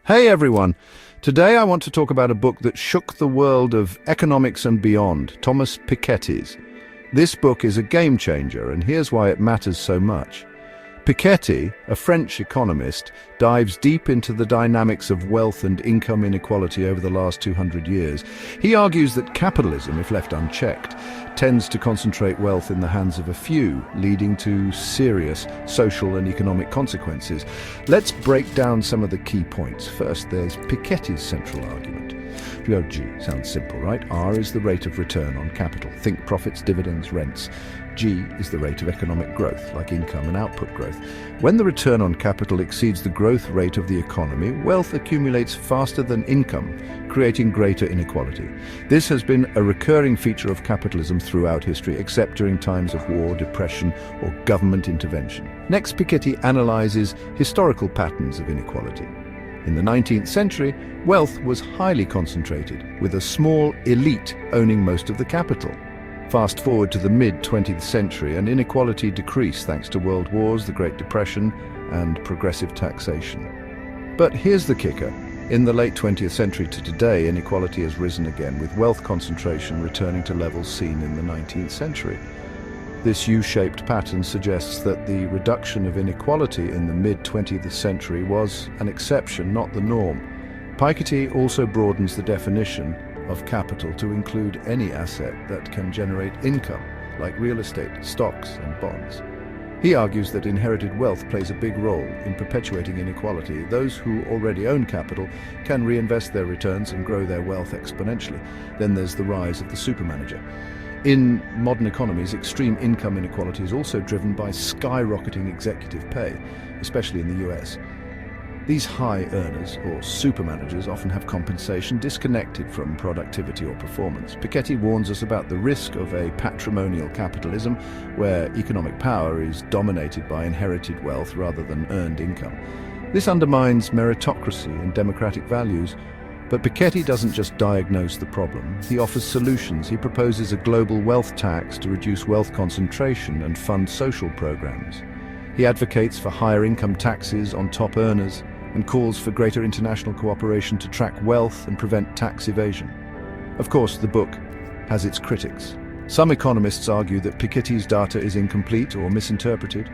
Hey everyone! Today I want to talk about a book that shook the world of economics and beyond, Thomas Piketty's. This book is a game changer, and here's why it matters so much. Piketty, a French economist, dives deep into the dynamics of wealth and income inequality over the last 200 years. He argues that capitalism, if left unchecked, tends to concentrate wealth in the hands of a few, leading to serious social and economic consequences. Let's break down some of the key points. First, there's Piketty's central argument. If you go G, sounds simple, right? R is the rate of return on capital. Think profits, dividends, rents. G is the rate of economic growth, like income and output growth. When the return on capital exceeds the growth rate of the economy, wealth accumulates faster than income, creating greater inequality. This has been a recurring feature of capitalism throughout history, except during times of war, depression, or government intervention. Next, Piketty analyzes historical patterns of inequality. In the 19th century, wealth was highly concentrated, with a small elite owning most of the capital. Fast forward to the mid-20th century, and inequality decreased thanks to world wars, the Great Depression, and progressive taxation. But here's the kicker. In the late 20th century to today, inequality has risen again, with wealth concentration returning to levels seen in the 19th century. This U-shaped pattern suggests that the reduction of inequality in the mid-20th century was an exception, not the norm. Piketty also broadens the definition of capital to include any asset that can generate income, like real estate, stocks, and bonds. He argues that inherited wealth plays a big role in perpetuating inequality. Those who already own capital can reinvest their returns and grow their wealth exponentially. Then there's the rise of the supermanager. In modern economies, extreme income inequality is also driven by skyrocketing executive pay, especially in the US. These high earners, or supermanagers, often have compensation disconnected from productivity or performance. Piketty warns us about the risk of a patrimonial capitalism, where economic power is dominated by inherited wealth rather than earned income. This undermines meritocracy and democratic values. But Piketty doesn't just diagnose the problem, he offers solutions. He proposes a global wealth tax to reduce wealth concentration and fund social programs. He advocates for higher income taxes on top earners and calls for greater international cooperation to track wealth and prevent tax evasion. Of course, the book has its critics. Some economists argue that Piketty's data is incomplete or misinterpreted.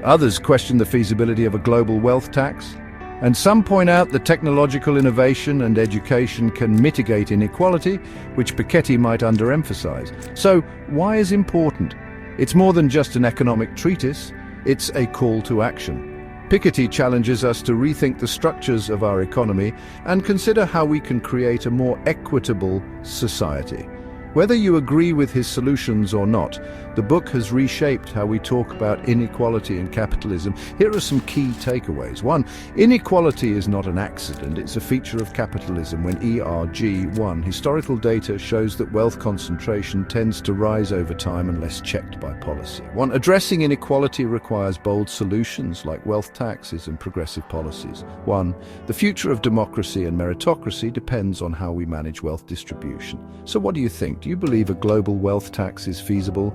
Others question the feasibility of a global wealth tax. And some point out that technological innovation and education can mitigate inequality, which Piketty might underemphasize. So, why is important? It's more than just an economic treatise, it's a call to action. Piketty challenges us to rethink the structures of our economy and consider how we can create a more equitable society. Whether you agree with his solutions or not, the book has reshaped how we talk about inequality and capitalism. Here are some key takeaways. 1. Inequality is not an accident, it's a feature of capitalism. When ERG1, historical data shows that wealth concentration tends to rise over time unless checked by policy. 1. Addressing inequality requires bold solutions like wealth taxes and progressive policies. 1. The future of democracy and meritocracy depends on how we manage wealth distribution. So what do you think? Do you believe a global wealth tax is feasible?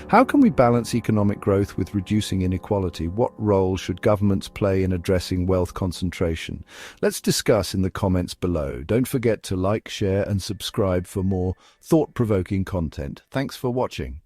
How can we balance economic growth with reducing inequality? What role should governments play in addressing wealth concentration? Let's discuss in the comments below. Don't forget to like, share, and subscribe for more thought-provoking content. Thanks for watching.